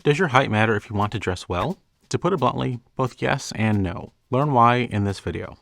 Does your height matter if you want to dress well? To put it bluntly, both yes and no. Learn why in this video.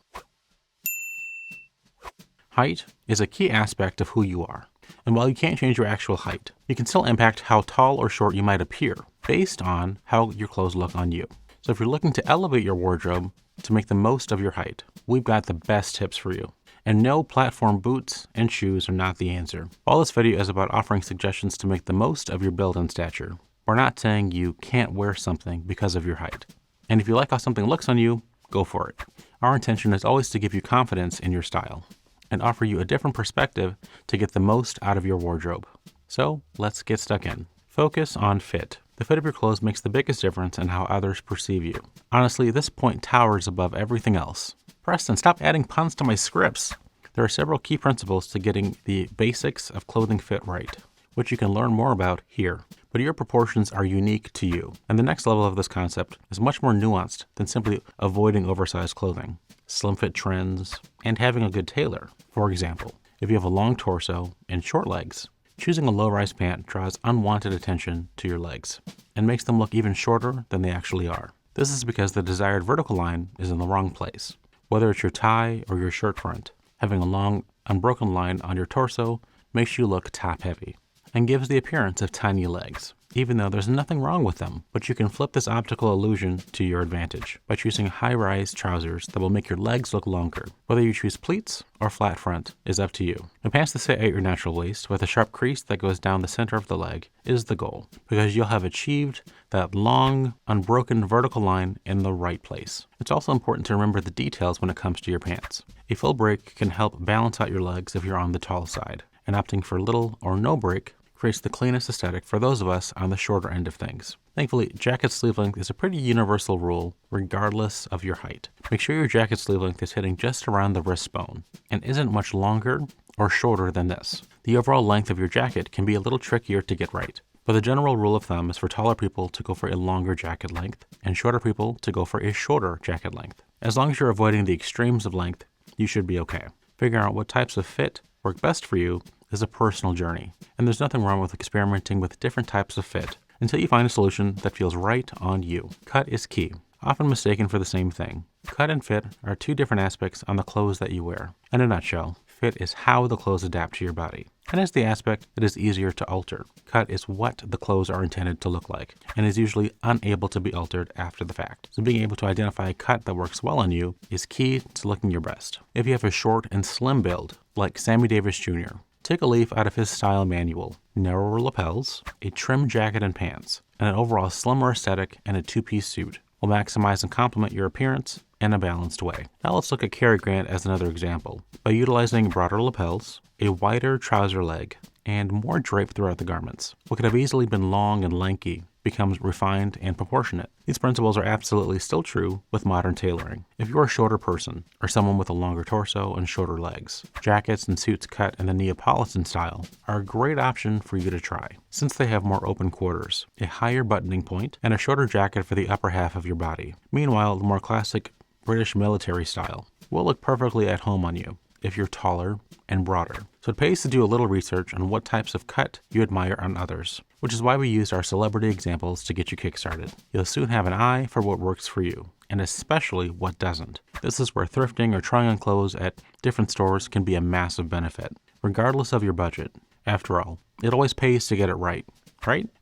Height is a key aspect of who you are. And while you can't change your actual height, you can still impact how tall or short you might appear based on how your clothes look on you. So if you're looking to elevate your wardrobe to make the most of your height, we've got the best tips for you. And no, platform boots and shoes are not the answer. While this video is about offering suggestions to make the most of your build and stature, we're not saying you can't wear something because of your height. And if you like how something looks on you, go for it. Our intention is always to give you confidence in your style and offer you a different perspective to get the most out of your wardrobe. So let's get stuck in. Focus on fit. The fit of your clothes makes the biggest difference in how others perceive you. Honestly, this point towers above everything else. Preston, stop adding puns to my scripts. There are several key principles to getting the basics of clothing fit right, which you can learn more about here. But your proportions are unique to you. And the next level of this concept is much more nuanced than simply avoiding oversized clothing, slim fit trends, and having a good tailor. For example, if you have a long torso and short legs, choosing a low-rise pant draws unwanted attention to your legs and makes them look even shorter than they actually are. This is because the desired vertical line is in the wrong place. Whether it's your tie or your shirt front, having a long, unbroken line on your torso makes you look top-heavy and gives the appearance of tiny legs, even though there's nothing wrong with them. But you can flip this optical illusion to your advantage by choosing high-rise trousers that will make your legs look longer. Whether you choose pleats or flat front is up to you. And pants that sit at your natural waist with a sharp crease that goes down the center of the leg is the goal, because you'll have achieved that long, unbroken vertical line in the right place. It's also important to remember the details when it comes to your pants. A full break can help balance out your legs if you're on the tall side, and opting for little or no break creates the cleanest aesthetic for those of us on the shorter end of things. Thankfully, jacket sleeve length is a pretty universal rule regardless of your height. Make sure your jacket sleeve length is hitting just around the wrist bone and isn't much longer or shorter than this. The overall length of your jacket can be a little trickier to get right, but the general rule of thumb is for taller people to go for a longer jacket length and shorter people to go for a shorter jacket length. As long as you're avoiding the extremes of length, you should be okay. Figuring out what types of fit work best for you is a personal journey, and there's nothing wrong with experimenting with different types of fit until you find a solution that feels right on you. Cut is key, often mistaken for the same thing. Cut and fit are two different aspects on the clothes that you wear. In a nutshell, fit is how the clothes adapt to your body, and is the aspect that is easier to alter. Cut is what the clothes are intended to look like, and is usually unable to be altered after the fact. So being able to identify a cut that works well on you is key to looking your best. If you have a short and slim build, like Sammy Davis Jr., take a leaf out of his style manual: narrower lapels, a trim jacket and pants, and an overall slimmer aesthetic and a two-piece suit will maximize and complement your appearance in a balanced way. Now let's look at Cary Grant as another example. By utilizing broader lapels, a wider trouser leg, and more drape throughout the garments, what could have easily been long and lanky becomes refined and proportionate. These principles are absolutely still true with modern tailoring. If you're a shorter person or someone with a longer torso and shorter legs, jackets and suits cut in the Neapolitan style are a great option for you to try, since they have more open quarters, a higher buttoning point, and a shorter jacket for the upper half of your body. Meanwhile, the more classic British military style will look perfectly at home on you if you're taller and broader. So it pays to do a little research on what types of cut you admire on others, which is why we used our celebrity examples to get you kickstarted. You'll soon have an eye for what works for you, and especially what doesn't. This is where thrifting or trying on clothes at different stores can be a massive benefit, regardless of your budget. After all, it always pays to get it right?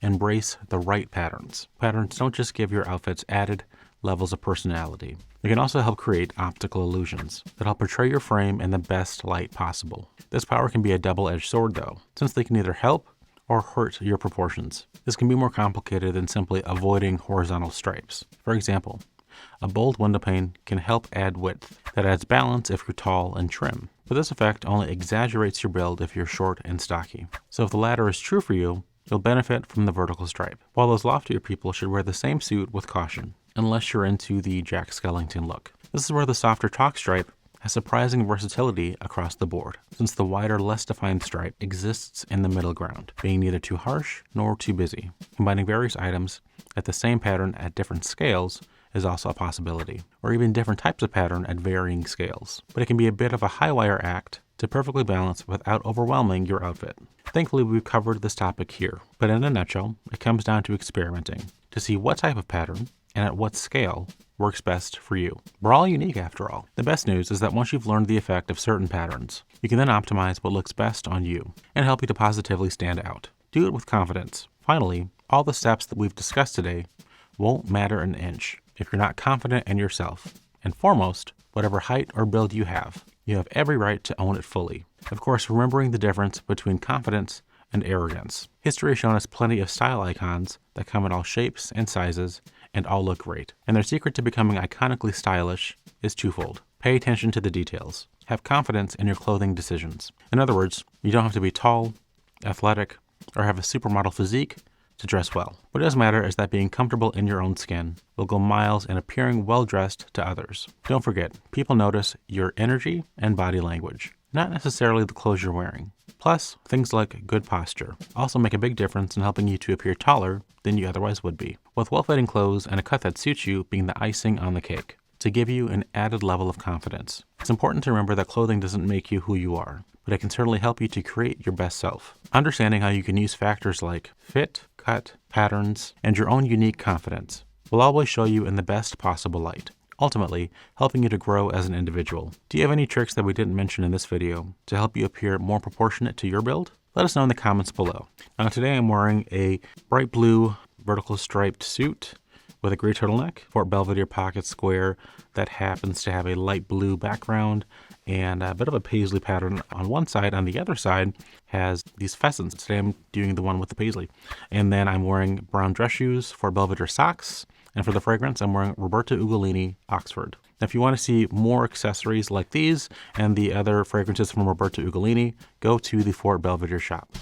Embrace the right patterns. Patterns don't just give your outfits added levels of personality. They can also help create optical illusions that help portray your frame in the best light possible. This power can be a double-edged sword though, since they can either help or hurt your proportions. This can be more complicated than simply avoiding horizontal stripes. For example, a bold window pane can help add width that adds balance if you're tall and trim, but this effect only exaggerates your build if you're short and stocky. So if the latter is true for you, you'll benefit from the vertical stripe, while those loftier people should wear the same suit with caution, unless you're into the Jack Skellington look. This is where the softer chalk stripe has surprising versatility across the board, since the wider, less defined stripe exists in the middle ground, being neither too harsh nor too busy. Combining various items at the same pattern at different scales is also a possibility, or even different types of pattern at varying scales. But it can be a bit of a high wire act to perfectly balance without overwhelming your outfit. Thankfully, we've covered this topic here, but in a nutshell, it comes down to experimenting to see what type of pattern and at what scale works best for you. We're all unique after all. The best news is that once you've learned the effect of certain patterns, you can then optimize what looks best on you and help you to positively stand out. Do it with confidence. Finally, all the steps that we've discussed today won't matter an inch if you're not confident in yourself. And foremost, whatever height or build you have every right to own it fully. Of course, remembering the difference between confidence and arrogance. History has shown us plenty of style icons that come in all shapes and sizes and all look great. And their secret to becoming iconically stylish is twofold. Pay attention to the details. Have confidence in your clothing decisions. In other words, you don't have to be tall, athletic, or have a supermodel physique to dress well. What does matter is that being comfortable in your own skin will go miles in appearing well-dressed to others. Don't forget, people notice your energy and body language, not necessarily the clothes you're wearing. Plus, things like good posture also make a big difference in helping you to appear taller than you otherwise would be, with well-fitting clothes and a cut that suits you being the icing on the cake, to give you an added level of confidence. It's important to remember that clothing doesn't make you who you are, but it can certainly help you to create your best self. Understanding how you can use factors like fit, cut, patterns, and your own unique confidence will always show you in the best possible light, ultimately helping you to grow as an individual. Do you have any tricks that we didn't mention in this video to help you appear more proportionate to your build? Let us know in the comments below. Now today I'm wearing a bright blue vertical striped suit with a gray turtleneck, Fort Belvedere pocket square that happens to have a light blue background and a bit of a paisley pattern on one side. On the other side has these pheasants. Today I'm doing the one with the paisley. And then I'm wearing brown dress shoes, Fort Belvedere socks, and for the fragrance I'm wearing Roberto Ugolini Oxford. Now if you want to see more accessories like these and the other fragrances from Roberto Ugolini, go to the Fort Belvedere shop.